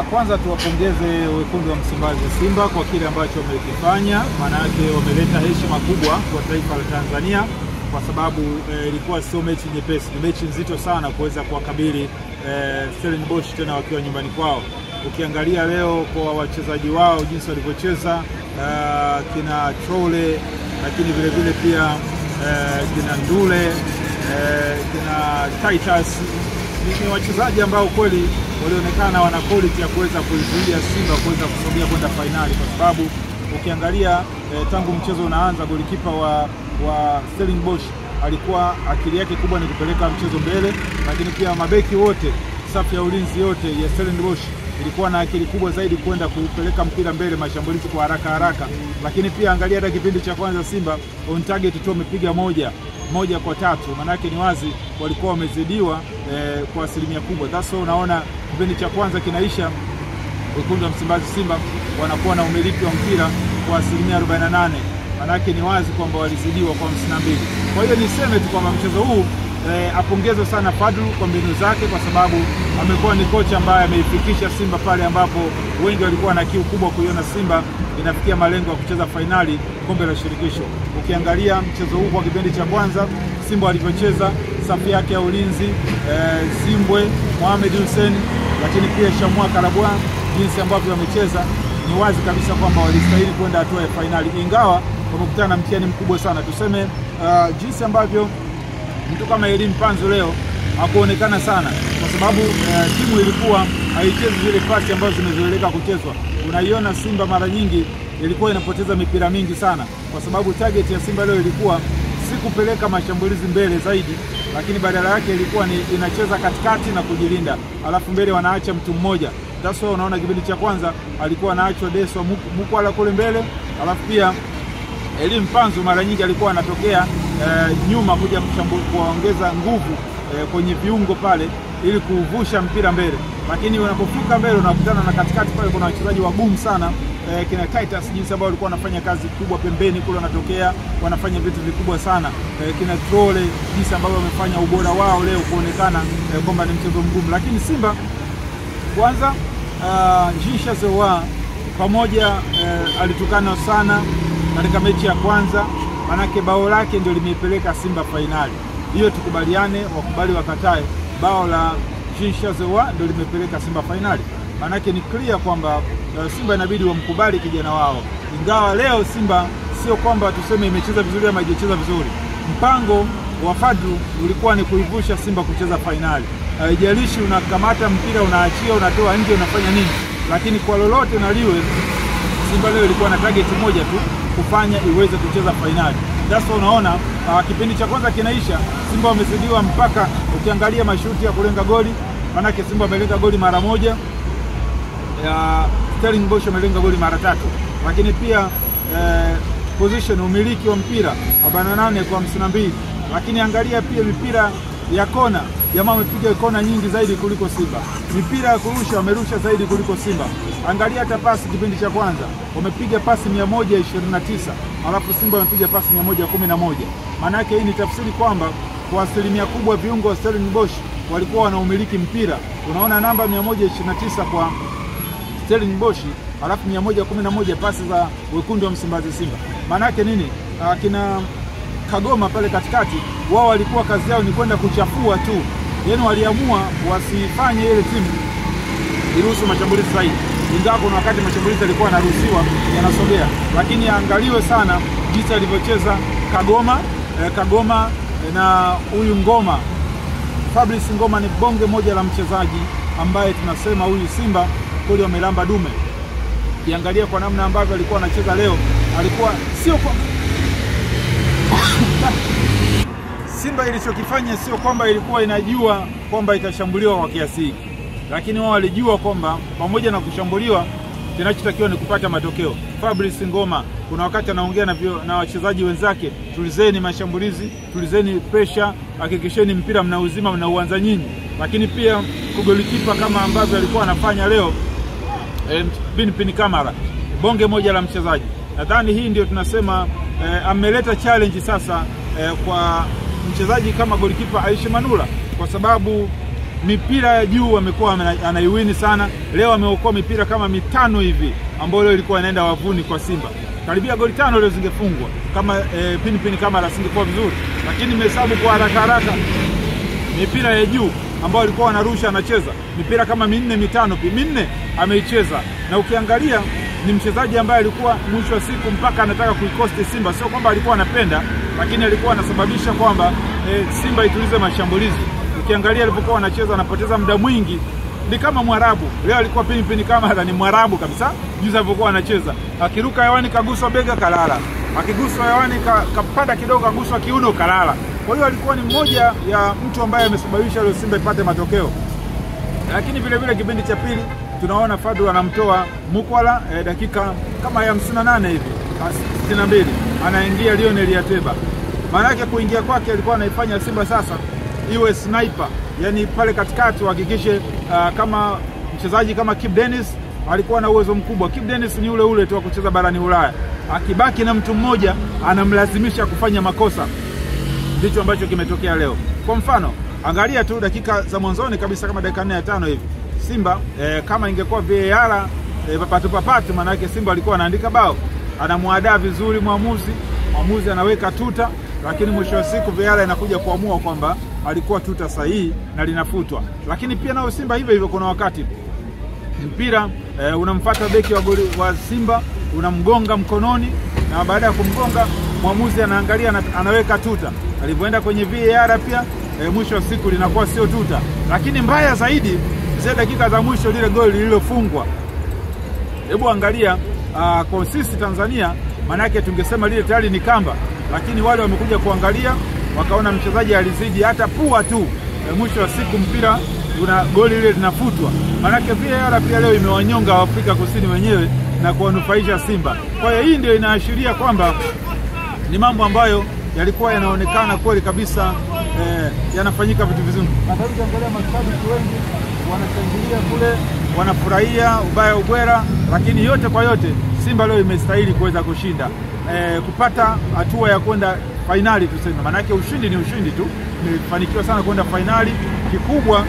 Kwanza tuwapongeze wekundu wa Msimbazi Simba kwa kile ambacho wamekifanya, maana yake wameleta heshima kubwa kwa taifa la Tanzania, kwa sababu ilikuwa sio mechi nyepesi, ni mechi nzito sana kuweza kuwakabili Stellenbosch tena wakiwa nyumbani kwao. Ukiangalia leo kwa wachezaji wao jinsi walivyocheza, kina Trole, lakini vile vile pia kina Ndule, kina Titus, ni wachezaji ambao kweli walionekana wana quality ya kuweza kuizuia Simba kuweza kusogea kwenda finali, kwa sababu ukiangalia tangu mchezo unaanza golikipa wa Stellenbosch alikuwa akili yake kubwa ni kupeleka mchezo mbele, lakini pia mabeki wote, safu ya ulinzi yote ya Stellenbosch ilikuwa na akili kubwa zaidi kwenda kupeleka mpira mbele, mashambulizi kwa haraka. Lakini pia angalia hata kipindi cha kwanza Simba on target tu wamepiga moja kwa 3, maana yake ni wazi walikuwa wamezidiwa kwa asilimia kubwa. Sasa unaona kipindi cha kwanza kinaisha, wekundu wa Msimbazi Simba wanakuwa na umiliki wa mpira kwa asilimia 48, maana yake ni wazi kwamba walizidiwa kwa 52. Kwa hiyo niseme tu kwamba mchezo huu apongezwe sana Fadlu kwa mbinu zake, kwa sababu amekuwa ni kocha ambaye ameifikisha Simba pale ambapo wengi walikuwa na kiu kubwa kuiona Simba inafikia malengo ya kucheza fainali kombe la shirikisho. Ukiangalia mchezo huu kwa kipindi cha kwanza Simba walivyocheza, safu yake ya ulinzi, Zimbwe, Mohamed Hussein, lakini pia Shamwa Karabwa, jinsi ambavyo wamecheza, ni wazi kabisa kwamba walistahili kwenda hatua ya fainali, ingawa wamekutana na mtihani mkubwa sana. Tuseme jinsi ambavyo mtu kama Elim Panzu leo hakuonekana sana, kwa sababu timu ilikuwa haichezi zile pasi ambazo zimezoeleka kuchezwa. Unaiona Simba mara nyingi ilikuwa inapoteza mipira mingi sana, kwa sababu target ya Simba leo ilikuwa si kupeleka mashambulizi mbele zaidi, lakini badala yake ilikuwa ni inacheza katikati na kujilinda, alafu mbele wanaacha mtu mmoja. Sasa unaona kipindi cha kwanza alikuwa anaachwa Deswa Mukwala kule mbele, alafu pia Elim Panzu mara nyingi alikuwa anatokea nyuma kuja kuongeza nguvu kwenye viungo pale ili kuvusha mpira mbele, lakini unapofika mbele unakutana na katikati pale kuna wachezaji wagumu sana, kina Titus jinsi ambao walikuwa wanafanya kazi kubwa pembeni kule, wanatokea wanafanya vitu vikubwa sana, kina Trole jinsi ambao wamefanya ubora wao leo kuonekana kwamba ni mchezo mgumu. Lakini Simba kwanza Jisha Zewa pamoja alitukana sana katika mechi ya kwanza, manake bao lake ndio limeipeleka Simba fainali. Hiyo tukubaliane, wakubali wakatae, bao la Jisha Zewa ndio limepeleka Simba fainali. Manake ni clear kwamba Simba inabidi wamkubali kijana wao. Ingawa leo Simba sio kwamba tuseme imecheza vizuri ama hajacheza vizuri. Mpango wa Fadlu ulikuwa ni kuivusha Simba kucheza fainali. Haijalishi unakamata mpira, unaachia, unatoa nje, unafanya nini, lakini kwa lolote na liwe Simba leo ilikuwa na target moja tu, kufanya iweze kucheza fainali. Sasa unaona kipindi cha kwanza kinaisha, Simba wamezidiwa mpaka ukiangalia mashuti ya kulenga goli, manake Simba wamelenga goli mara moja, Stellenbosch wamelenga goli mara 3, lakini pia position umiliki wa mpira 48 kwa 52. Lakini angalia pia mipira ya kona, jamaa wamepiga kona nyingi zaidi kuliko Simba. Mipira ya kurusha wamerusha zaidi kuliko Simba. Angalia hata pasi kipindi cha kwanza wamepiga pasi 129, alafu Simba wamepiga pasi 111. Maana yake hii ni tafsiri kwamba kwa asilimia kubwa viungo wa Stellenbosch walikuwa wanaumiliki mpira. Unaona namba 129 kwa Stellenbosch, alafu 111 pasi za wekundu wa Msimbazi Simba. Maana yake nini? Kina Kagoma pale katikati, wao walikuwa kazi yao ni kwenda kuchafua tu. Yaani waliamua wasifanye ile timu iruhusu mashambulizi zaidi. Ingawa kuna wakati mashambulizi yalikuwa yanaruhusiwa yanasogea, lakini angaliwe sana jinsi alivyocheza Kagoma na huyu Ngoma. Fabrice Ngoma ni bonge moja la mchezaji ambaye tunasema huyu Simba kweli wamelamba dume. Kiangalia kwa namna ambavyo alikuwa anacheza leo, alikuwa sio kwa Simba ilichokifanya sio kwamba ilikuwa inajua kwamba itashambuliwa kwa kiasi hiki, lakini wao walijua kwamba pamoja na kushambuliwa kinachotakiwa ni kupata matokeo. Fabrice Ngoma kuna wakati anaongea na wachezaji wenzake, tulizeni mashambulizi, tulizeni pressure, hakikisheni mpira mnauzima, mnauanza nyinyi. Lakini pia golikipa kama ambavyo alikuwa anafanya leo, Pin Kamara, bonge moja la mchezaji. Nadhani hii ndio tunasema ameleta challenge sasa kwa mchezaji kama golikipa Aisha Manula, kwa sababu mipira ya juu amekuwa anaiwini sana. Leo ameokoa mipira kama 5 hivi ambayo leo ilikuwa inaenda wavuni kwa Simba. Karibia goli 5 leo zingefungwa kama pini kama asingekuwa vizuri, lakini nimehesabu kwa haraka mipira ya juu ambayo alikuwa anarusha anacheza mipira kama 4 ameicheza. Na ukiangalia ni mchezaji ambaye alikuwa mwisho wa siku mpaka anataka kuikosti Simba, sio kwamba alikuwa anapenda, lakini alikuwa anasababisha kwamba Simba itulize mashambulizi. Ukiangalia alipokuwa anacheza anapoteza muda mwingi, ni kama Mwarabu. Leo alikuwa pini kama ni Mwarabu kabisa. Juzi alipokuwa anacheza akiruka hewani kaguswa bega kalala, akiguswa hewani kapanda kidogo kaguswa kiuno kalala. Kwa hiyo alikuwa ni mmoja ya mtu ambaye amesababisha leo Simba ipate matokeo. Lakini vile vile kipindi cha pili tunaona Fadlu anamtoa Mukwala dakika kama ya 58 hivi 62, anaingia Lionel Yateba. Maana yake kuingia kwake alikuwa anaifanya Simba sasa iwe sniper, yani pale katikati uhakikishe kama mchezaji kama Kibu Denis alikuwa na uwezo mkubwa. Kibu Denis ni ule tu wa kucheza barani Ulaya, akibaki na mtu mmoja anamlazimisha kufanya makosa. Ndicho ambacho kimetokea leo. Kwa mfano, angalia tu dakika za mwanzoni kabisa kama dakika 4 ya 5 hivi. Simba kama ingekuwa VAR papatu maana yake Simba alikuwa anaandika bao. Anamuadaa vizuri mwamuzi anaweka tuta, lakini mwisho wa siku VAR inakuja kuamua kwamba alikuwa tuta sahihi na linafutwa. Lakini pia nao Simba hivyo kuna wakati mpira unamfuata beki wa Simba, unamgonga mkononi, na baada ya kumgonga mwamuzi anaangalia anaweka tuta. Alipoenda kwenye VAR pia mwisho wa siku linakuwa sio tuta. Lakini mbaya zaidi zile dakika za mwisho lile goli lililofungwa. Hebu angalia kwa sisi Tanzania, maana yake tungesema lile tayari ni kamba, lakini wale wamekuja kuangalia wakaona mchezaji alizidi hata pua tu. Mwisho wa siku mpira goli lile linafutwa. Maana yake VAR pia leo imewanyonga Afrika Kusini wenyewe na kuwanufaisha Simba. Kwa hiyo hii ndio inaashiria kwamba ni mambo ambayo yalikuwa yanaonekana kweli kabisa yanafanyika vitu vizuri. Hata ukiangalia mashabiki wengi wanashangilia kule, wanafurahia ubaya ubwera, lakini yote kwa yote Simba leo imestahili kuweza kushinda, kupata hatua ya kwenda finali tuseme. Maana yake ushindi ni ushindi tu, imefanikiwa sana kwenda finali. Kikubwa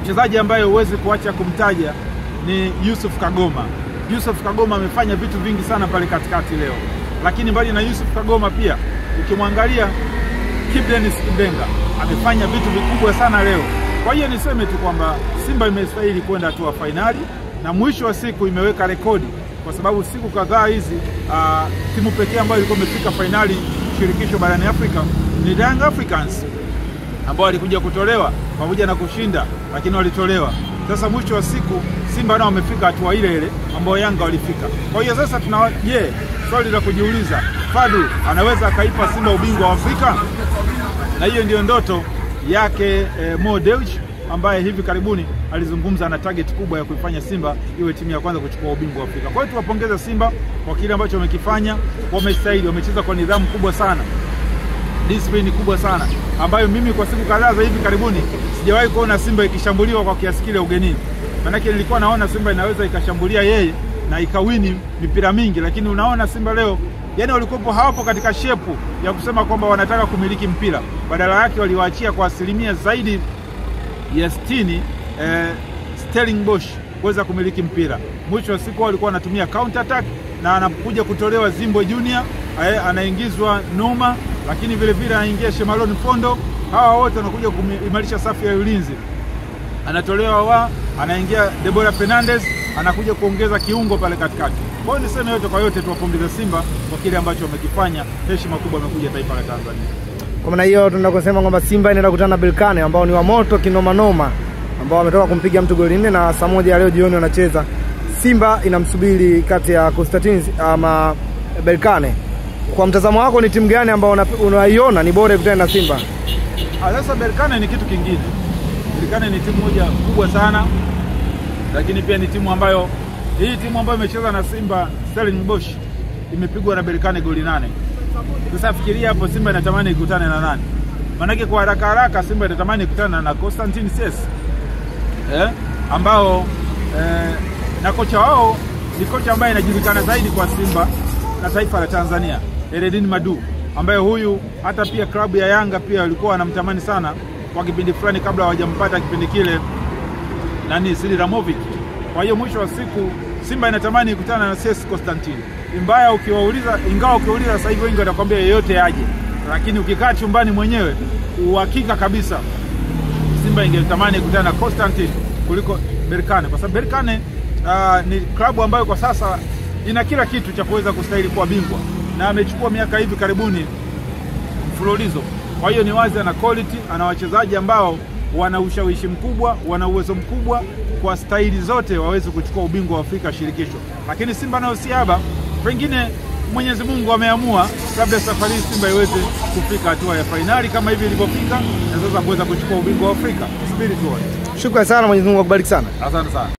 mchezaji ambaye huwezi kuacha kumtaja ni Yusuf Kagoma. Yusuf Kagoma amefanya vitu vingi sana pale katikati leo. Lakini mbali na Yusuf Kagoma pia ukimwangalia Kibu Denis amefanya vitu vikubwa sana leo. Kwa hiyo niseme tu kwamba Simba imestahili kwenda hatua finali, na mwisho wa siku imeweka rekodi, kwa sababu siku kadhaa hizi timu pekee ambayo ilikuwa imefika finali shirikisho barani Afrika ni Young Africans, ambao walikuja kutolewa pamoja na kushinda, lakini walitolewa. Sasa mwisho wa siku Simba nao wamefika hatua ile ambayo Yanga walifika. Kwa hiyo sasa swali la kujiuliza, Fadlu anaweza akaipa Simba ubingwa wa Afrika? Na hiyo ndio ndoto yake Mo Dewji, ambaye hivi karibuni alizungumza na target kubwa ya kuifanya Simba iwe timu ya kwanza kuchukua ubingwa wa Afrika. Kwa hiyo tuwapongeza Simba kwa kile ambacho wamekifanya. Wamestahili, wamecheza kwa nidhamu kubwa sana, discipline kubwa sana, ambayo mimi kwa siku kadhaa za hivi karibuni sijawahi kuona Simba ikishambuliwa kwa kiasi kile ugenini. Maana yake nilikuwa naona Simba inaweza ikashambulia yeye na ikawini mipira mingi, lakini unaona Simba leo yani walikuwa hawapo katika shepu ya kusema kwamba wanataka kumiliki mpira. Badala yake waliwaachia kwa asilimia zaidi ya 60 Stellenbosch kuweza kumiliki mpira. Mwisho wa siku walikuwa wanatumia counter attack, na anakuja kutolewa Zimbo Junior, anaingizwa Noma, lakini vile vile anaingia Shemalon Fondo. Hawa wote wanakuja kuimarisha safu ya ulinzi. Anatolewa anaingia Deborah Fernandez, anakuja kuongeza kiungo pale katikati. Kwa hiyo niseme yote kwa yote tuwapongeze Simba kwa kile ambacho wamekifanya. Heshima kubwa imekuja taifa la Tanzania. Kwa maana hiyo tunataka kusema kwamba Simba inaenda kukutana na Berkane ambao ni wa moto kinoma noma, ambao wametoka kumpiga mtu goli 4, na saa 1 leo jioni wanacheza. Simba inamsubiri kati ya Constantine ama Berkane. Kwa mtazamo wako ni timu gani ambao unaiona ni bora kukutana na Simba? Sasa Berkane ni kitu kingine. Berkane ni timu moja kubwa sana, lakini pia ni timu ambayo timu ambayo imecheza na Simba Stellenbosch imepigwa na Berkane goli 8. Sasa fikiria hapo Simba inatamani ikutane na nani? Manake kwa haraka Simba inatamani ikutane na Constantine Ses. Ambao na kocha wao ni kocha ambaye anajulikana zaidi kwa Simba na taifa la Tanzania, Eredin Madu, ambaye huyu hata pia klabu ya Yanga pia walikuwa wanamtamani sana kwa kipindi fulani kabla hawajampata kipindi kile Sidi Ramovic. Kwa hiyo mwisho wa siku Simba inatamani kukutana na CS Constantine. Mbaya ukiwauliza, ingawa ukiwauliza sasa hivi wengi watakwambia yeyote aje, lakini ukikaa chumbani mwenyewe uhakika kabisa Simba ingetamani kukutana na Constantine kuliko Berkane, kwa sababu Berkane ni klabu ambayo kwa sasa ina kila kitu cha kuweza kustahili kuwa bingwa na amechukua miaka hivi karibuni mfululizo. Kwa hiyo ni wazi ana quality, ana wachezaji ambao wana ushawishi mkubwa, wana uwezo mkubwa kwa staili zote waweze kuchukua ubingwa wa Afrika shirikisho. Lakini Simba nao siaba, pengine Mwenyezi Mungu ameamua labda safari Simba iweze kufika hatua ya fainali kama hivi ilivyofika na sasa kuweza kuchukua ubingwa wa Afrika. Subiri tuone. Shukrani sana, Mwenyezi Mungu akubariki sana. Asante sana.